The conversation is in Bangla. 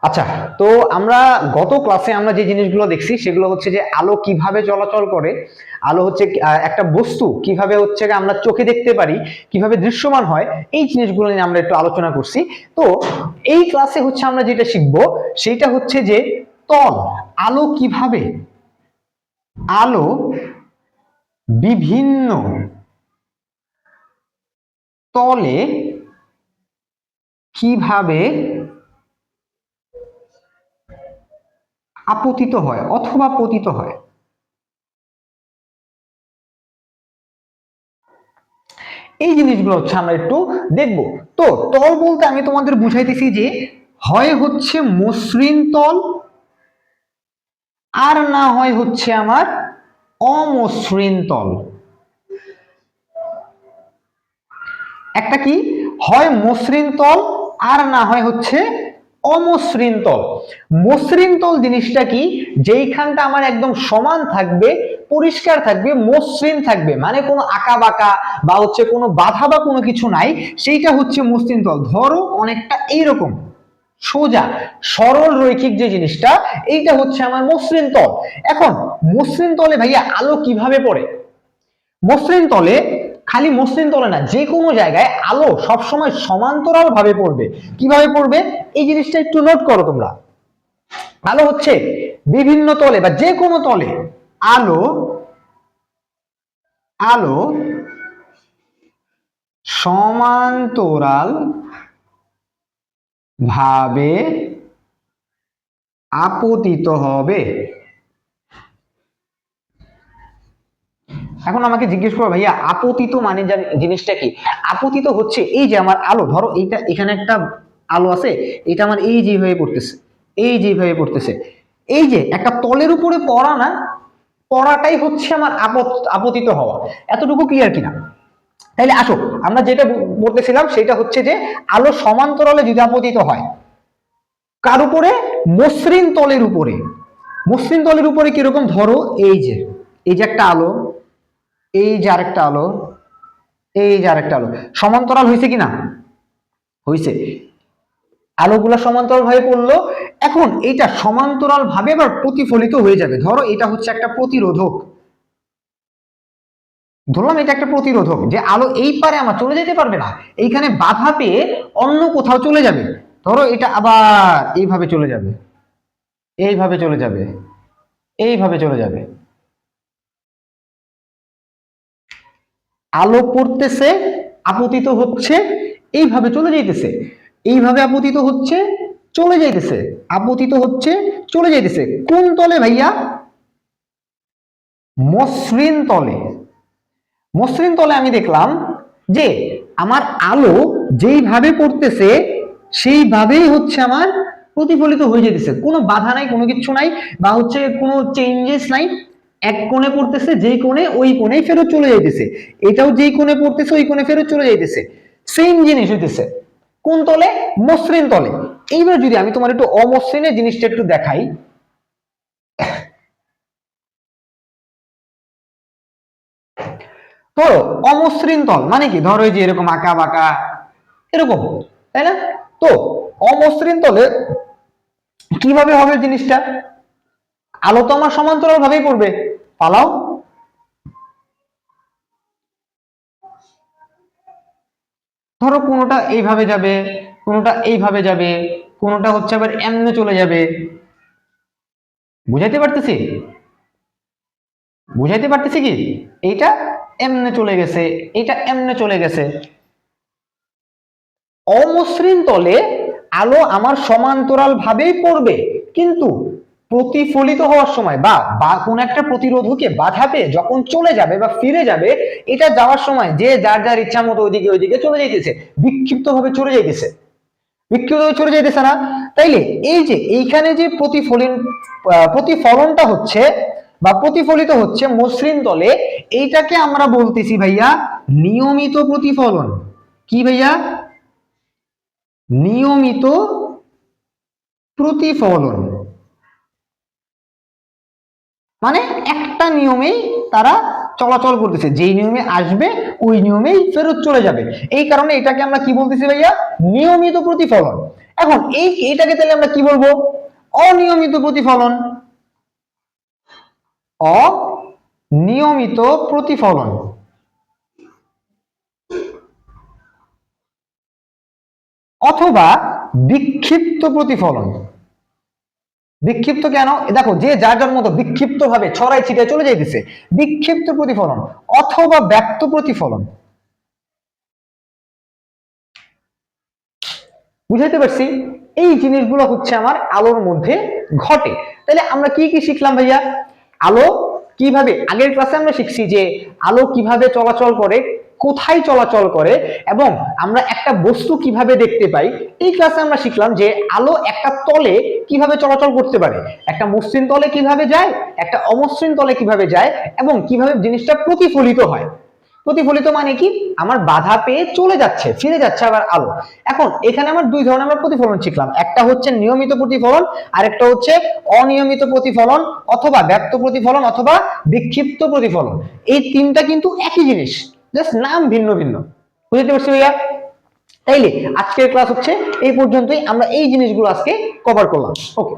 আচ্ছা, তো আমরা গত ক্লাসে আমরা যে জিনিসগুলো দেখছি সেগুলো হচ্ছে যে আলো কিভাবে চলাচল করে, আলো হচ্ছে একটা বস্তু কিভাবে হচ্ছে আমরা চোখে দেখতে পারি, কিভাবে দৃশ্যমান হয়, এই জিনিসগুলো নিয়ে আমরা একটু আলোচনা করছি। তো এই ক্লাসে হচ্ছে আমরা যেটা শিখবো সেটা হচ্ছে যে তল, আলো কিভাবে, আলো বিভিন্ন তলে কিভাবে আপতিত হয় অথবা পতিত হয়। এই জিনিসগুলো হচ্ছে আমরা একটু দেখব। তো তল বলতে আমি তোমাদের বুঝাইতেছি যে হয় হচ্ছে মসৃণ তল, আর না হয় হচ্ছে আমার অমসৃণ তল। একটা কি হয় মসৃণ তল, আর না হয় হচ্ছে অমসৃণ তল। মসৃণ তল জিনিসটা কি, যেইখানটা আমার একদম সমান থাকবে, পরিষ্কার থাকবে, মসৃণ থাকবে, মানে কোনো আঁকা বাঁকা বা হচ্ছে কোনো বাধা বা কোনো কিছু নাই, সেইটা হচ্ছে মসৃণ তল। ধরো অনেকটা এইরকম সোজা সরল রৈখিক যে জিনিসটা, এইটা হচ্ছে আমার মসৃণ তল। এখন মসৃণ তলে ভাইয়া আলো কিভাবে পড়ে? মসৃণ তলে, খালি মসৃণ তলে না, যে কোনো জায়গায় আলো সবসময় সমান্তরাল ভাবে পড়বে। কিভাবে পড়বে এই জিনিসটা একটু নোট করো তোমরা। আলো হচ্ছে বিভিন্ন তলে বা যে কোনো তলে আলো আলো সমান্তরাল ভাবে আপতিত হবে। এখন আমাকে জিজ্ঞেস করো ভাইয়া আপতিত মানে জিনিসটা কি? আপতিত হচ্ছে এই যে আমার আলো, ধরো এইটা এখানে একটা আলো আছে, এটা আমার এই যেভাবে পড়তেছে, এই যেভাবে পড়তেছে, এই যে একটা তলের উপরে পড়া না, পড়াটাই হচ্ছে আমার আপতিত হওয়া। এতটুকু ক্লিয়ার কিনা? তাইলে আসো আমরা যেটা বলতেছিলাম সেটা হচ্ছে যে আলো সমান্তরালে যদি আপতিত হয়, কার উপরে? মসৃণ তলের উপরে। মসৃণ তলের উপরে কিরকম? ধরো এই যে একটা আলো, এই যে আরেকটা আলো, এই যে আরেকটা আলো, সমান্তরাল হয়েছে কিনা? হয়েছে। আলোগুলা সমান্তরাল ভাবে পড়লো। এখন এটা সমান্তরাল ভাবে আবার প্রতিফলিত হয়ে যাবে। ধরো এটা হচ্ছে একটা প্রতিরোধক, ধরলাম এটা একটা প্রতিরোধক, যে আলো এই পারে আমার চলে যেতে পারবে না, এইখানে বাধা পেয়ে অন্য কোথাও চলে যাবে। ধরো এটা আবার এইভাবে চলে যাবে, এইভাবে চলে যাবে, এইভাবে চলে যাবে। আলো পড়তেছে, আপতিত হচ্ছে, এইভাবে চলে যাইতেছে, এইভাবে আপতিত হচ্ছে, চলে যাইতেছে, আপতিত হচ্ছে, চলে যাইতেছে। কোন তলে ভাইয়া? মসৃণ তলে। মসৃণ তলে আমি দেখলাম যে আমার আলো যেইভাবে পড়তেছে সেইভাবেই হচ্ছে আমার প্রতিফলিত হয়ে যেতেছে, কোনো বাধা নাই, কোনো কিছু নাই, বা হচ্ছে কোনো চেঞ্জেস নাই। এক কোণে পড়তেছে, যেই কোণে ওই কোণেই ফেরত চলে যাইতেছে, এটাও যেই কোণে পড়তেছে ওই কোণে ফেরত চলে যাইতেছে, সেম জিনিস হইতেছে। কোন তলে? মসৃণ তলে। এইবার যদি আমি তোমার একটু অমসৃণের জিনিসটা একটু দেখাই, ধরো অমসৃণ তল মানে কি? ধরো এই যে এরকম আঁকা বাঁকা এরকম, তাই না? তো অমসৃণ তলে কিভাবে হবে জিনিসটা? আলো তো আমার সমান্তরাল ভাবেই পড়বে, পালাও। ধরো কোনোটা এইভাবে যাবে, কোনোটা এইভাবে যাবে, কোনোটা হচ্ছে আবার এমনে চলে যাবে। বুঝাইতে পারতেছি? বুঝাইতে পারতেছি কি? এইটা এমনে চলে গেছে, এইটা এমনে চলে গেছে। অমসৃণ তলে আলো আমার সমান্তরাল ভাবেই পড়বে, কিন্তু প্রতিফলিত হওয়ার সময় বা বা কোন একটা প্রতিরোধকে বাধা পেয়ে যখন চলে যাবে বা ফিরে যাবে, এটা যাওয়ার সময় যে যার যার ইচ্ছা মতো ওইদিকে ওইদিকে চলে যাইতেছে, বিক্ষিপ্ত ভাবে চলে যাইতেছে, বিক্ষিপ্ত ভাবে চলে যাইতেছে না? তাইলে এই যে এইখানে যে প্রতিফলনটা হচ্ছে বা প্রতিফলিত হচ্ছে মসৃণ তলে, এইটাকে আমরা বলতেছি ভাইয়া নিয়মিত প্রতিফলন। কি ভাইয়া? নিয়মিত প্রতিফলন। মানে একটা নিয়মেই তারা চলাচল করতেছে, যেই নিয়মে আসবে ওই নিয়মেই ফেরত চলে যাবে। এই কারণে এটাকে আমরা কি বলতেছি ভাইয়া? নিয়মিত প্রতিফলন। এখন এইটাকে তাহলে আমরা কি বলবো? অনিয়মিত প্রতিফলন। অনিয়মিত প্রতিফলন অথবা বিক্ষিপ্ত প্রতিফলন। বিক্ষিপ্ত কেন? দেখো যে যার যার মতো বিক্ষিপ্ত ভাবে ছড়াই ছিটায় চলে যাইতেছে, বিক্ষিপ্ত প্রতিফলন অথবা ব্যক্ত প্রতিফলন। বুঝাইতে পারছি? এই জিনিসগুলো হচ্ছে আমার আলোর মধ্যে ঘটে। তাহলে আমরা কি কি শিখলাম ভাইয়া? আলো কিভাবে, আগের ক্লাসে আমরা শিখছি যে আলো কিভাবে চলাচল করে, কোথায় চলাচল করে, এবং আমরা একটা বস্তু কিভাবে দেখতে পাই। এই ক্লাসে আমরা শিখলাম যে আলো একটা তলে কিভাবে চলাচল করতে পারে, একটা মসৃণ তলে কিভাবে যায়, একটা অমসৃণ তলে কিভাবে যায়, এবং কিভাবে জিনিসটা প্রতিফলিত হয়। প্রতিফলিত মানে কি? আমার বাধা পেয়ে চলে যাচ্ছে, ফিরে যাচ্ছে আবার আলো। এখন এখানে আমার দুই ধরনের আমরা প্রতিফলন শিখলাম, একটা হচ্ছে নিয়মিত প্রতিফলন, আর একটা হচ্ছে অনিয়মিত প্রতিফলন অথবা ব্যক্ত প্রতিফলন অথবা বিক্ষিপ্ত প্রতিফলন। এই তিনটা কিন্তু একই জিনিস, জাস্ট নাম ভিন্ন ভিন্ন। বুঝতে পারছি ভাইয়া? তাইলে আজকের ক্লাস হচ্ছে এই পর্যন্তই, আমরা এই জিনিসগুলো আজকে কভার করলাম। ওকে।